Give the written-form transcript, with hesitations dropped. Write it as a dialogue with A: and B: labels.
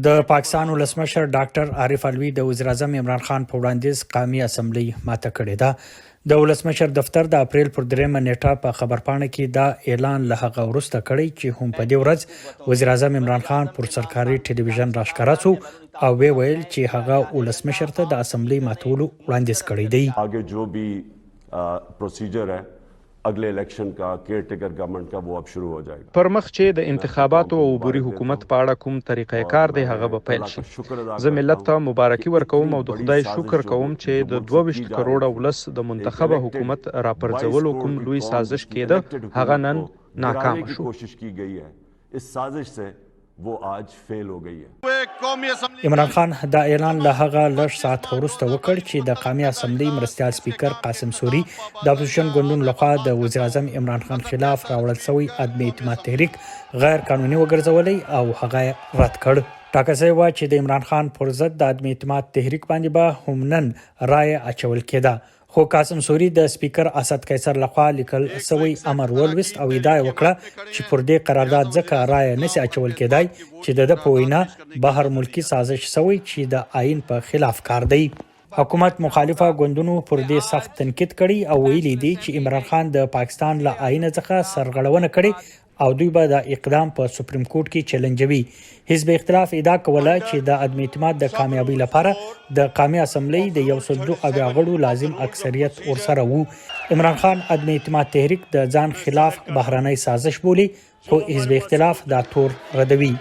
A: د پاکستان ولسمشر ډاکټر عارف علوي د وزیر اعظم عمران خان په وړاندیز قومي اسمبلی ماته کړې ده. د ولسمشر دفتر د اپریل پر 3 نیټه په خبرپاڼه کې دا اعلان له هغه وروسته کړی چې هم په دې ورځ وزیر اعظم عمران خان پر سرکاري ټلویزیون راښکاره شو او ویل چې هغه ولسمشر ته د اسمبلی ماتولو وړاندیز کړی دی.
B: आगे जो भी प्रोसीजर है अगले इलेक्शन का केयर टेकर गवर्नमेंट का वो अब शुरू हो जाएगा.
C: پر مخ چې د انتخاباتو او عبوري حکومت په اړه کوم طریقې کار دی هغه به پیل شي. زه ملت ته مبارکي ورکوم او د خدای شکر کوم چې د 22 کروڑه ولس د منتخبه حکومت راپرځولو کوم لوی سازش کېده هغه نن ناکام شو.
B: कोशिश की गई है इस साजिश से वो आज फेल हो गई है.
A: عمران خان دا اعلان له هغه لږ ساعت وروسته وکړ چې د قومي اسمبلی مرستیال سپیکر قاسم سوري د اپوزیشن ګوندونو لخوا د وزیر اعظم عمران خان خلاف راوړل شوی عدم اعتماد تحریک غیر قانوني وګرځولې او هغه رد کړ. ټاکل شوی و چې د عمران خان پر ضد د عدم اعتماد تحریک باندې به هم نن رایه اچول کېده، خو قاسم سوري د سپیکر اسد قیصر لخوا لیکل شوی امر ولوست او ادعا وکړه چې پر دې قرارداد ځکه رایه نشي اچول کېدای چې د په وینا بهر ملکی سازش شوی چې د آئین په خلاف کار دی. حکومت مخالفه ګوندونو پر دې سخت تنقید کړي او ویلي دي چې عمران خان د پاکستان له آئین څخه سرغړونه کړي او دوی به د اقدام په سپریم کورټ کې چیلنجوي. حزب اختلاف ادعا کوله چې د عدم اعتماد د کامیابی لپاره د قومي اسمبلی د 102 غړو لازم اکثریت ورسره وو. عمران خان عدم اعتماد تحریک د ځان خلاف بهرنۍ سازش بولي، خو حزب اختلاف دا تور ردوي.